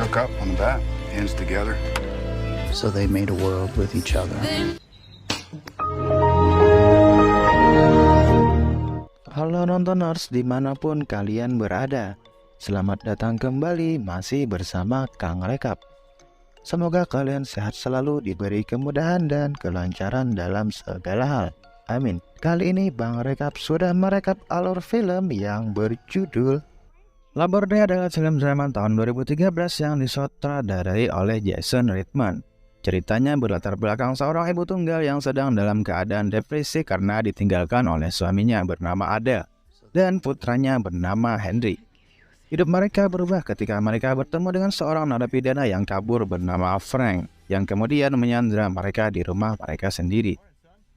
Hook up on the bat, hands together. So they made a world with each other. Halo nontoners dimanapun kalian berada, selamat datang kembali masih bersama Kang Rekap. Semoga kalian sehat selalu, diberi kemudahan dan kelancaran dalam segala hal. Amin. Kali ini Bang Rekap sudah merekap alur film yang berjudul Labor Day adalah film drama tahun 2013 yang disutradarai oleh Jason Reitman. Ceritanya berlatar belakang seorang ibu tunggal yang sedang dalam keadaan depresi karena ditinggalkan oleh suaminya bernama Adele dan putranya bernama Henry. Hidup mereka berubah ketika mereka bertemu dengan seorang narapidana yang kabur bernama Frank yang kemudian menyandra mereka di rumah mereka sendiri.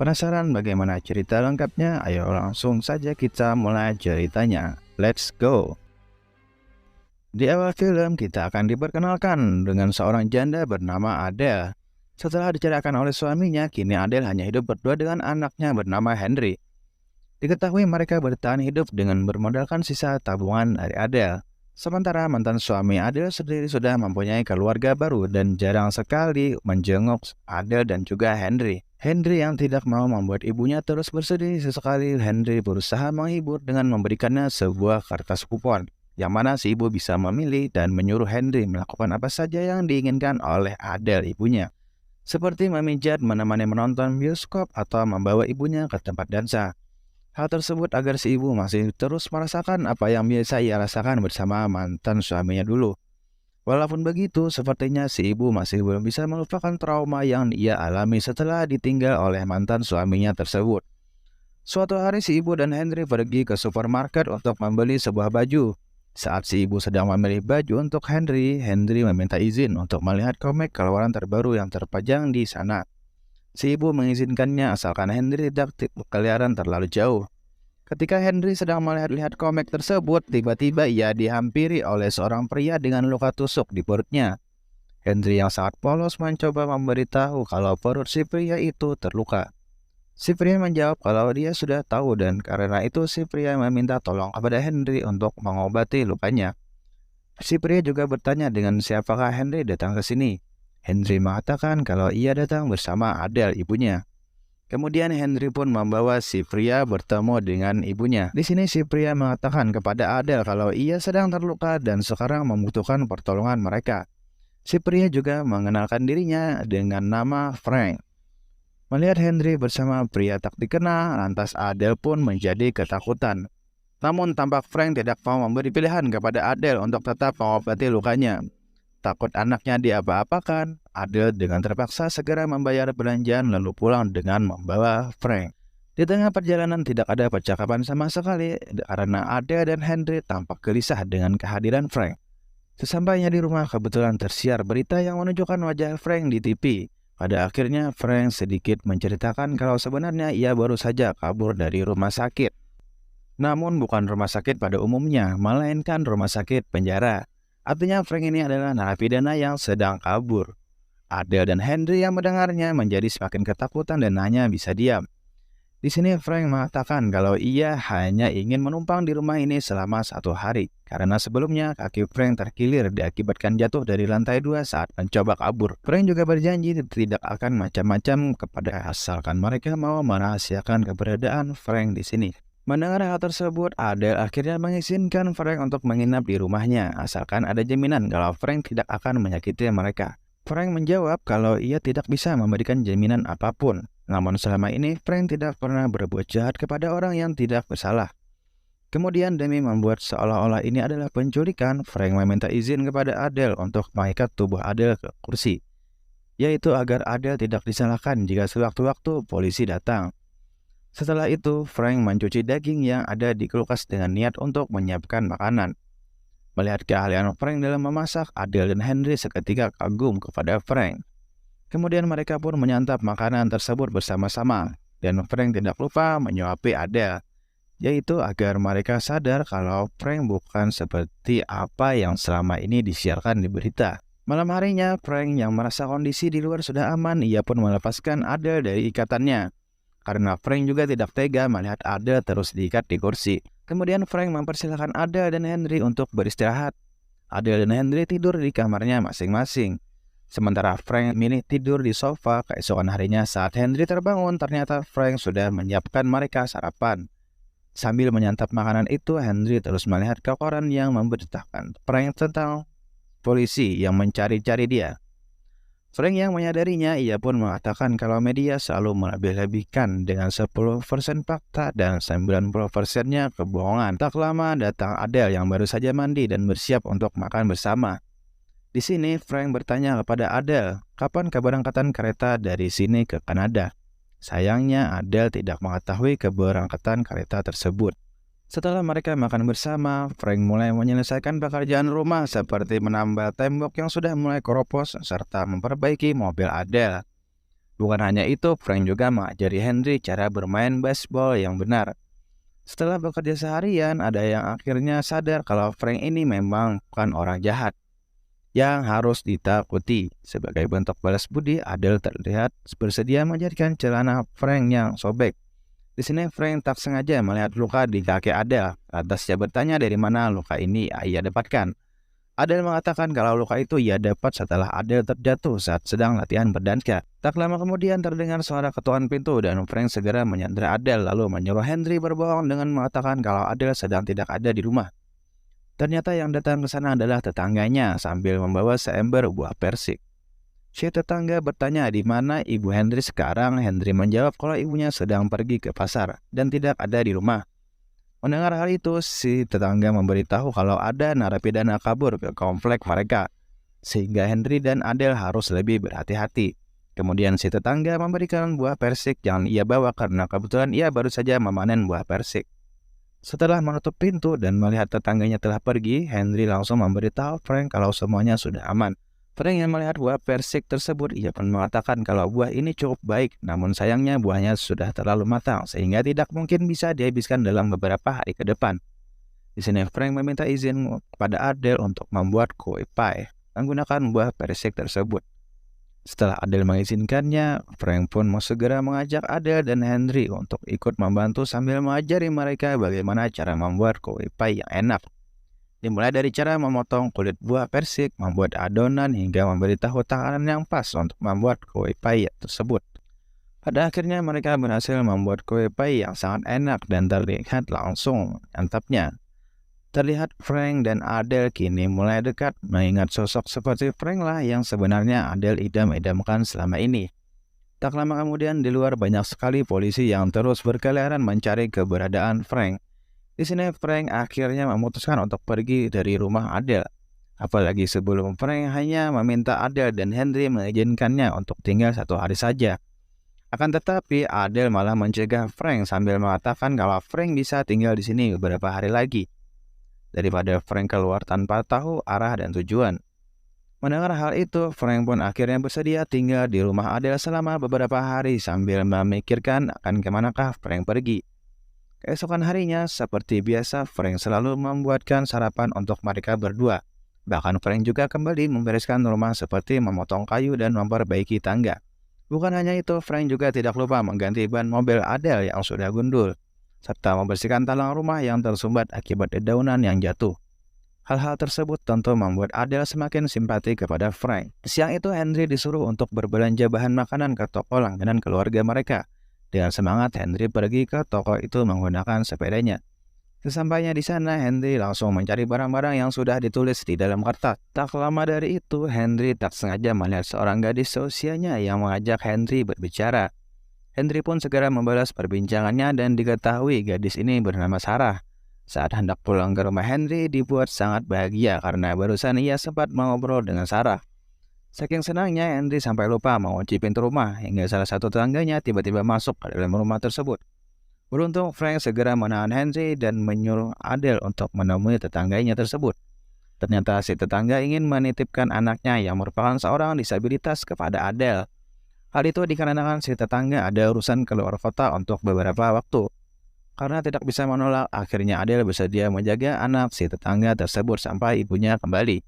Penasaran bagaimana cerita lengkapnya? Ayo langsung saja kita mulai ceritanya. Let's go! Di awal film kita akan diperkenalkan dengan seorang janda bernama Adele. Setelah diceraikan oleh suaminya, kini Adele hanya hidup berdua dengan anaknya bernama Henry. Diketahui mereka bertahan hidup dengan bermodalkan sisa tabungan dari Adele. Sementara mantan suami Adele sendiri sudah mempunyai keluarga baru dan jarang sekali menjenguk Adele dan juga Henry. Henry yang tidak mau membuat ibunya terus bersedih, sesekali Henry berusaha menghibur dengan memberikannya sebuah kertas kupon, yang mana si ibu bisa memilih dan menyuruh Henry melakukan apa saja yang diinginkan oleh Adele ibunya. Seperti memijat, menemani menonton bioskop, atau membawa ibunya ke tempat dansa. Hal tersebut agar si ibu masih terus merasakan apa yang biasa ia rasakan bersama mantan suaminya dulu. Walaupun begitu, sepertinya si ibu masih belum bisa melupakan trauma yang ia alami setelah ditinggal oleh mantan suaminya tersebut. Suatu hari si ibu dan Henry pergi ke supermarket untuk membeli sebuah baju. Saat si ibu sedang memilih baju untuk Henry, Henry meminta izin untuk melihat komik keluaran terbaru yang terpajang di sana. Si ibu mengizinkannya asalkan Henry tidak berkeliaran terlalu jauh. Ketika Henry sedang melihat-lihat komik tersebut, tiba-tiba ia dihampiri oleh seorang pria dengan luka tusuk di perutnya. Henry yang sangat polos mencoba memberitahu kalau perut si pria itu terluka. Si pria menjawab kalau dia sudah tahu dan karena itu si pria meminta tolong kepada Henry untuk mengobati lukanya. Si pria juga bertanya dengan siapakah Henry datang ke sini. Henry mengatakan kalau ia datang bersama Adele ibunya. Kemudian Henry pun membawa si pria bertemu dengan ibunya. Di sini si pria mengatakan kepada Adele kalau ia sedang terluka dan sekarang membutuhkan pertolongan mereka. Si pria juga mengenalkan dirinya dengan nama Frank. Melihat Henry bersama pria tak dikenal, lantas Adele pun menjadi ketakutan. Namun tampak Frank tidak mau memberi pilihan kepada Adele untuk tetap mengobati lukanya. Takut anaknya diapa-apakan, Adele dengan terpaksa segera membayar belanjaan lalu pulang dengan membawa Frank. Di tengah perjalanan tidak ada percakapan sama sekali karena Adele dan Henry tampak gelisah dengan kehadiran Frank. Sesampainya di rumah kebetulan tersiar berita yang menunjukkan wajah Frank di TV. Pada akhirnya Frank sedikit menceritakan kalau sebenarnya ia baru saja kabur dari rumah sakit. Namun bukan rumah sakit pada umumnya, melainkan rumah sakit penjara. Artinya Frank ini adalah narapidana yang sedang kabur. Adele dan Henry yang mendengarnya menjadi semakin ketakutan dan hanya bisa diam. Di sini Frank mengatakan kalau ia hanya ingin menumpang di rumah ini selama 1 hari. Karena sebelumnya kaki Frank terkilir diakibatkan jatuh dari lantai 2 saat mencoba kabur. Frank juga berjanji tidak akan macam-macam kepada asalkan mereka mau merahasiakan keberadaan Frank di sini. Mendengar hal tersebut, Adele akhirnya mengizinkan Frank untuk menginap di rumahnya, asalkan ada jaminan kalau Frank tidak akan menyakiti mereka. Frank menjawab kalau ia tidak bisa memberikan jaminan apapun. Namun selama ini, Frank tidak pernah berbuat jahat kepada orang yang tidak bersalah. Kemudian demi membuat seolah-olah ini adalah penculikan, Frank meminta izin kepada Adele untuk mengikat tubuh Adele ke kursi, yaitu agar Adele tidak disalahkan jika sewaktu-waktu polisi datang. Setelah itu, Frank mencuci daging yang ada di kulkas dengan niat untuk menyiapkan makanan. Melihat keahlian Frank dalam memasak, Adele dan Henry seketika kagum kepada Frank. Kemudian mereka pun menyantap makanan tersebut bersama-sama, dan Frank tidak lupa menyuapi Adele, yaitu agar mereka sadar kalau Frank bukan seperti apa yang selama ini disiarkan di berita. Malam harinya, Frank yang merasa kondisi di luar sudah aman, ia pun melepaskan Adele dari ikatannya. Karena Frank juga tidak tega melihat Adele terus diikat di kursi. Kemudian Frank mempersilahkan Adele dan Henry untuk beristirahat. Adele dan Henry tidur di kamarnya masing-masing. Sementara Frank milih tidur di sofa. Keesokan harinya saat Henry terbangun, ternyata Frank sudah menyiapkan mereka sarapan. Sambil menyantap makanan itu, Henry terus melihat ke koran yang memberitakan Frank tentang polisi yang mencari-cari dia. Frank yang menyadarinya, ia pun mengatakan kalau media selalu melebih-lebihkan dengan 10% fakta dan 90%-nya kebohongan. Tak lama datang Adele yang baru saja mandi dan bersiap untuk makan bersama. Di sini Frank bertanya kepada Adele, kapan keberangkatan kereta dari sini ke Kanada? Sayangnya Adele tidak mengetahui keberangkatan kereta tersebut. Setelah mereka makan bersama, Frank mulai menyelesaikan pekerjaan rumah seperti menambal tembok yang sudah mulai keropos serta memperbaiki mobil Adele. Bukan hanya itu, Frank juga mengajari Henry cara bermain baseball yang benar. Setelah bekerja seharian, ada yang akhirnya sadar kalau Frank ini memang bukan orang jahat yang harus ditakuti. Sebagai bentuk balas budi, Adele terlihat bersedia menjadikan celana Frank yang sobek. Di sini Frank tak sengaja melihat luka di kaki Adele. Lantas ia bertanya dari mana luka ini ia dapatkan. Adele mengatakan kalau luka itu ia dapat setelah Adele terjatuh saat sedang latihan berdansa. Tak lama kemudian terdengar suara ketukan pintu dan Frank segera menyandera Adele lalu menyuruh Henry berbohong dengan mengatakan kalau Adele sedang tidak ada di rumah. Ternyata yang datang ke sana adalah tetangganya sambil membawa seember buah persik. Si tetangga bertanya di mana ibu Henry sekarang. Henry menjawab kalau ibunya sedang pergi ke pasar dan tidak ada di rumah. Mendengar hal itu, si tetangga memberitahu kalau ada narapidana kabur ke komplek mereka, sehingga Henry dan Adele harus lebih berhati-hati. Kemudian si tetangga memberikan buah persik yang ia bawa karena kebetulan ia baru saja memanen buah persik. Setelah menutup pintu dan melihat tetangganya telah pergi, Henry langsung memberitahu Frank kalau semuanya sudah aman. Frank yang melihat buah persik tersebut, ia pun mengatakan kalau buah ini cukup baik, namun sayangnya buahnya sudah terlalu matang sehingga tidak mungkin bisa dihabiskan dalam beberapa hari ke depan. Di sini Frank meminta izin kepada Adele untuk membuat kue pie menggunakan buah persik tersebut. Setelah Adele mengizinkannya, Frank pun mau segera mengajak Adele dan Henry untuk ikut membantu sambil mengajari mereka bagaimana cara membuat kue pie yang enak. Dimulai dari cara memotong kulit buah persik, membuat adonan, hingga memberitahu takaran yang pas untuk membuat kue pie tersebut. Pada akhirnya mereka berhasil membuat kue pie yang sangat enak dan terlihat langsung mantapnya. Terlihat Frank dan Adele kini mulai dekat, mengingat sosok seperti Frank lah yang sebenarnya Adele idam-idamkan selama ini. Tak lama kemudian di luar banyak sekali polisi yang terus berkeliaran mencari keberadaan Frank. Di sini Frank akhirnya memutuskan untuk pergi dari rumah Adele. Apalagi sebelum Frank hanya meminta Adele dan Henry mengizinkannya untuk tinggal 1 hari saja. Akan tetapi Adele malah mencegah Frank sambil mengatakan kalau Frank bisa tinggal di sini beberapa hari lagi, daripada Frank keluar tanpa tahu arah dan tujuan. Mendengar hal itu, Frank pun akhirnya bersedia tinggal di rumah Adele selama beberapa hari sambil memikirkan akan kemanakah Frank pergi. Keesokan harinya, seperti biasa, Frank selalu membuatkan sarapan untuk mereka berdua. Bahkan Frank juga kembali membereskan rumah seperti memotong kayu dan memperbaiki tangga. Bukan hanya itu, Frank juga tidak lupa mengganti ban mobil Adele yang sudah gundul, serta membersihkan talang rumah yang tersumbat akibat dedaunan yang jatuh. Hal-hal tersebut tentu membuat Adele semakin simpati kepada Frank. Siang itu Henry disuruh untuk berbelanja bahan makanan ke toko langganan keluarga mereka. Dengan semangat, Henry pergi ke toko itu menggunakan sepedanya. Sesampainya di sana, Henry langsung mencari barang-barang yang sudah ditulis di dalam kertas. Tak lama dari itu, Henry tak sengaja melihat seorang gadis seusianya yang mengajak Henry berbicara. Henry pun segera membalas perbincangannya dan diketahui gadis ini bernama Sarah. Saat hendak pulang ke rumah, Henry dibuat sangat bahagia karena barusan ia sempat mengobrol dengan Sarah. Saking senangnya, Henry sampai lupa mengunci pintu rumah hingga salah satu tetangganya tiba-tiba masuk ke dalam rumah tersebut. Beruntung, Frank segera menahan Henry dan menyuruh Adele untuk menemui tetangganya tersebut. Ternyata si tetangga ingin menitipkan anaknya yang merupakan seorang disabilitas kepada Adele. Hal itu dikarenakan si tetangga ada urusan keluar kota untuk beberapa waktu. Karena tidak bisa menolak, akhirnya Adele bersedia menjaga anak si tetangga tersebut sampai ibunya kembali.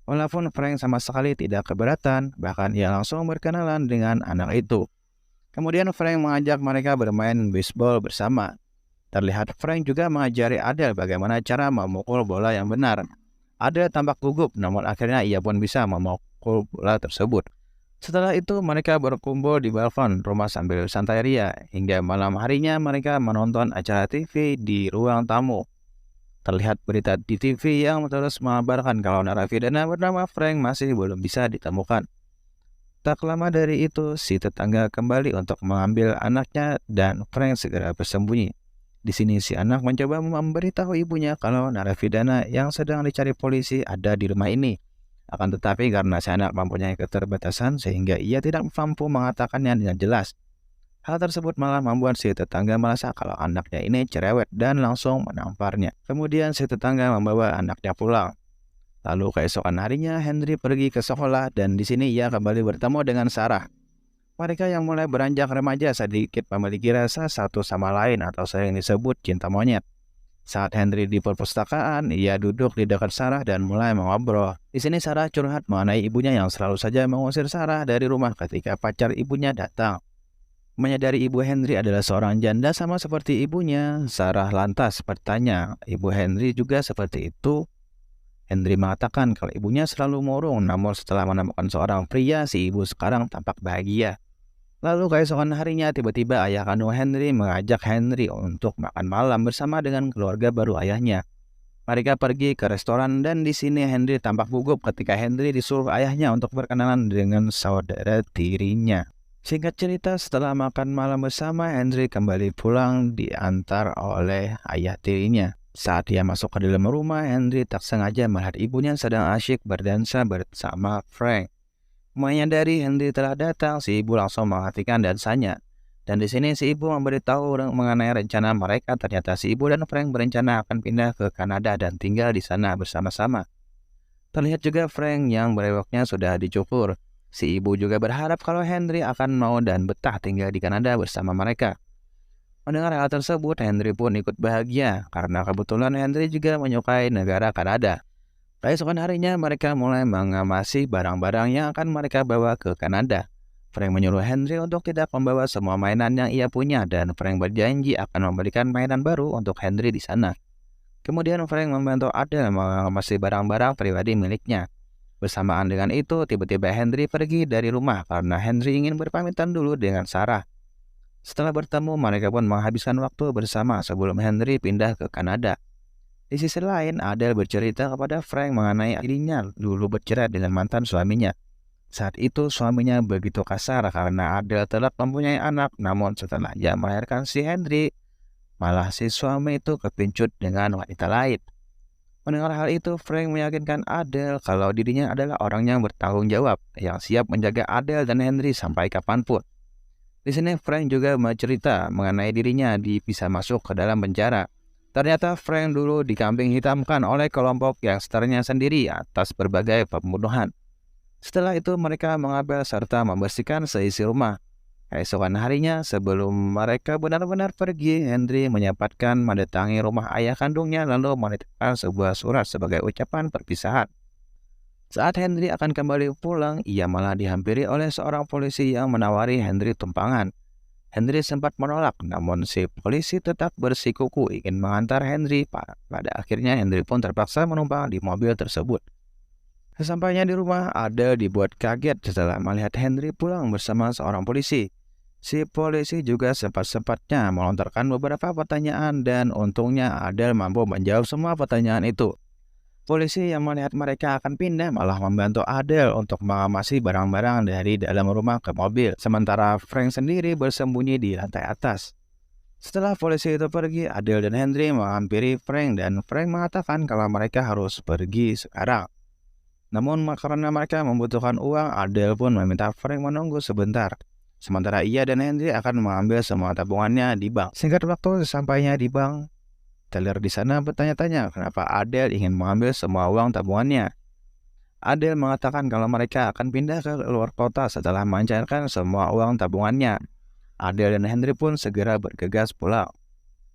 Walaupun Frank sama sekali tidak keberatan, bahkan ia langsung berkenalan dengan anak itu. Kemudian Frank mengajak mereka bermain baseball bersama. Terlihat Frank juga mengajari Adele bagaimana cara memukul bola yang benar. Adele tampak gugup, namun akhirnya ia pun bisa memukul bola tersebut. Setelah itu mereka berkumpul di balkon rumah sambil santai ria. Hingga malam harinya mereka menonton acara TV di ruang tamu. Terlihat berita di TV yang terus mengabarkan kalau narapidana bernama Frank masih belum bisa ditemukan. Tak lama dari itu, si tetangga kembali untuk mengambil anaknya dan Frank segera bersembunyi. Di sini si anak mencoba memberitahu ibunya kalau narapidana yang sedang dicari polisi ada di rumah ini. Akan tetapi karena si anak mempunyai keterbatasan sehingga ia tidak mampu mengatakannya dengan jelas. Hal tersebut malah membuat si tetangga merasa kalau anaknya ini cerewet dan langsung menamparnya. Kemudian si tetangga membawa anaknya pulang. Lalu keesokan harinya Henry pergi ke sekolah dan di sini ia kembali bertemu dengan Sarah. Mereka yang mulai beranjak remaja sedikit memiliki rasa satu sama lain atau sering disebut cinta monyet. Saat Henry di perpustakaan, ia duduk di dekat Sarah dan mulai mengobrol. Di sini Sarah curhat mengenai ibunya yang selalu saja mengusir Sarah dari rumah ketika pacar ibunya datang. Menyadari ibu Henry adalah seorang janda sama seperti ibunya, Sarah lantas bertanya, ibu Henry juga seperti itu? Henry mengatakan kalau ibunya selalu murung, namun setelah menemukan seorang pria, si ibu sekarang tampak bahagia. Lalu keesokan harinya tiba-tiba ayah kandung Henry mengajak Henry untuk makan malam bersama dengan keluarga baru ayahnya. Mereka pergi ke restoran dan di sini Henry tampak gugup ketika Henry disuruh ayahnya untuk berkenalan dengan saudara tirinya. Singkat cerita, setelah makan malam bersama, Henry kembali pulang diantar oleh ayah tirinya. Saat dia masuk ke dalam rumah, Henry tak sengaja melihat ibunya sedang asyik berdansa bersama Frank. Menyadari Henry telah datang, si ibu langsung menghentikan dansanya. Dan di sini si ibu memberitahu mengenai rencana mereka. Ternyata si ibu dan Frank berencana akan pindah ke Kanada dan tinggal di sana bersama-sama. Terlihat juga Frank yang brewoknya sudah dicukur. Si ibu juga berharap kalau Henry akan mau dan betah tinggal di Kanada bersama mereka. Mendengar hal tersebut, Henry pun ikut bahagia karena kebetulan Henry juga menyukai negara Kanada. Keesokan harinya mereka mulai mengamasi barang-barang yang akan mereka bawa ke Kanada. Frank menyuruh Henry untuk tidak membawa semua mainan yang ia punya dan Frank berjanji akan memberikan mainan baru untuk Henry di sana. Kemudian Frank membantu Adele mengamasi barang-barang pribadi miliknya. Bersamaan dengan itu, tiba-tiba Henry pergi dari rumah karena Henry ingin berpamitan dulu dengan Sarah. Setelah bertemu, mereka pun menghabiskan waktu bersama sebelum Henry pindah ke Kanada. Di sisi lain, Adele bercerita kepada Frank mengenai dirinya dulu bercerai dengan mantan suaminya. Saat itu suaminya begitu kasar karena Adele telah mempunyai anak, namun setelah ia melahirkan si Henry, malah si suami itu kepincut dengan wanita lain. Mendengar hal itu, Frank meyakinkan Adele kalau dirinya adalah orang yang bertanggung jawab, yang siap menjaga Adele dan Henry sampai kapanpun. Di sini Frank juga bercerita mengenai dirinya bisa masuk ke dalam penjara. Ternyata Frank dulu dikambing hitamkan oleh kelompok gangsternya sendiri atas berbagai pembunuhan. Setelah itu mereka mengapel serta membersihkan seisi rumah. Keesokan harinya sebelum mereka benar-benar pergi, Henry menyempatkan mendatangi rumah ayah kandungnya lalu menitipkan sebuah surat sebagai ucapan perpisahan. Saat Henry akan kembali pulang, ia malah dihampiri oleh seorang polisi yang menawari Henry tumpangan. Henry sempat menolak, namun si polisi tetap bersikuku ingin mengantar Henry. Pada akhirnya Henry pun terpaksa menumpang di mobil tersebut. Sesampainya di rumah, Adele dibuat kaget setelah melihat Henry pulang bersama seorang polisi. Si polisi juga sempat-sempatnya melontarkan beberapa pertanyaan dan untungnya Adele mampu menjawab semua pertanyaan itu. Polisi yang melihat mereka akan pindah malah membantu Adele untuk mengamasi barang-barang dari dalam rumah ke mobil, sementara Frank sendiri bersembunyi di lantai atas. Setelah polisi itu pergi, Adele dan Henry menghampiri Frank dan Frank mengatakan kalau mereka harus pergi sekarang. Namun karena mereka membutuhkan uang, Adele pun meminta Frank menunggu sebentar. Sementara ia dan Henry akan mengambil semua tabungannya di bank. Singkat waktu sesampainya di bank, teller di sana bertanya-tanya kenapa Adele ingin mengambil semua uang tabungannya. Adele mengatakan kalau mereka akan pindah ke luar kota setelah mencairkan semua uang tabungannya. Adele dan Henry pun segera bergegas pulang.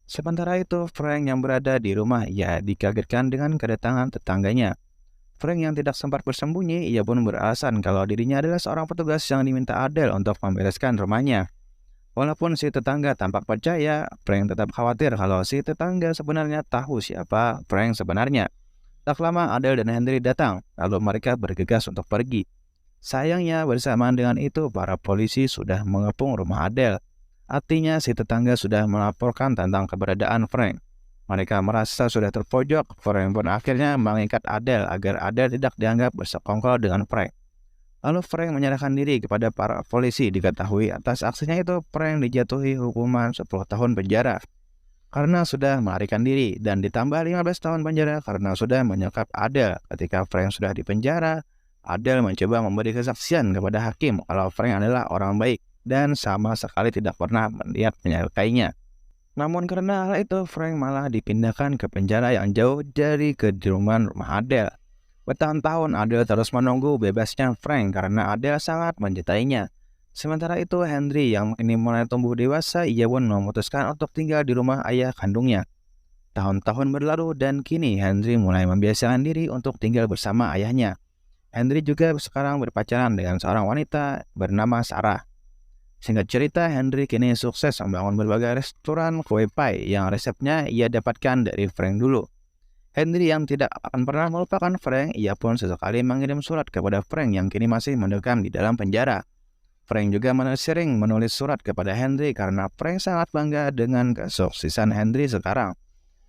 Sementara itu, Frank yang berada di rumah ia dikagetkan dengan kedatangan tetangganya. Frank yang tidak sempat bersembunyi, ia pun beralasan kalau dirinya adalah seorang petugas yang diminta Adele untuk membereskan rumahnya. Walaupun si tetangga tampak percaya, Frank tetap khawatir kalau si tetangga sebenarnya tahu siapa Frank sebenarnya. Tak lama Adele dan Henry datang, lalu mereka bergegas untuk pergi. Sayangnya bersamaan dengan itu para polisi sudah mengepung rumah Adele. Artinya si tetangga sudah melaporkan tentang keberadaan Frank. Mereka merasa sudah terpojok. Frank pun akhirnya mengikat Adele agar Adele tidak dianggap bersekongkol dengan Frank. Lalu Frank menyerahkan diri kepada para polisi. Diketahui atas aksinya itu Frank dijatuhi hukuman 10 tahun penjara karena sudah melarikan diri dan ditambah 15 tahun penjara karena sudah menyekap Adele. Ketika Frank sudah di penjara, Adele mencoba memberi kesaksian kepada hakim kalau Frank adalah orang baik dan sama sekali tidak pernah melihat menyerkainya. Namun karena hal itu, Frank malah dipindahkan ke penjara yang jauh dari kediaman rumah Adele. Bertahun-tahun Adele terus menunggu bebasnya Frank karena Adele sangat mencintainya. Sementara itu, Henry yang kini mulai tumbuh dewasa, ia pun memutuskan untuk tinggal di rumah ayah kandungnya. Tahun-tahun berlalu dan kini Henry mulai membiasakan diri untuk tinggal bersama ayahnya. Henry juga sekarang berpacaran dengan seorang wanita bernama Sarah. Singkat cerita, Henry kini sukses membangun berbagai restoran kue pie yang resepnya ia dapatkan dari Frank dulu. Henry yang tidak akan pernah melupakan Frank, ia pun sesekali mengirim surat kepada Frank yang kini masih mendekam di dalam penjara. Frank juga sering menulis surat kepada Henry karena Frank sangat bangga dengan kesuksesan Henry sekarang.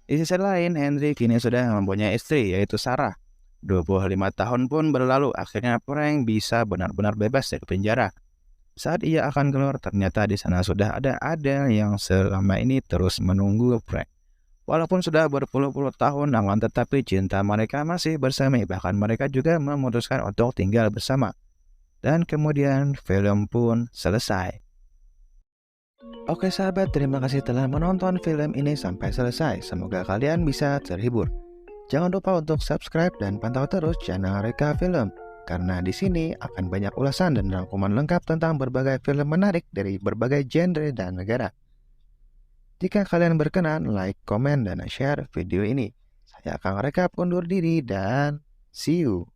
Di sisi lain, Henry kini sudah mempunyai istri yaitu Sarah. 25 tahun pun berlalu, akhirnya Frank bisa benar-benar bebas dari penjara. Saat ia akan keluar, ternyata di sana sudah ada Adele yang selama ini terus menunggu Frank. Walaupun sudah berpuluh-puluh tahun, namun tetapi cinta mereka masih bersama, bahkan mereka juga memutuskan untuk tinggal bersama. Dan kemudian film pun selesai. Oke sahabat, terima kasih telah menonton film ini sampai selesai. Semoga kalian bisa terhibur. Jangan lupa untuk subscribe dan pantau terus channel Reka Film, karena di sini akan banyak ulasan dan rangkuman lengkap tentang berbagai film menarik dari berbagai genre dan negara. Jika kalian berkenan, like, komen, dan share video ini. Saya Kang Rekap undur diri dan see you.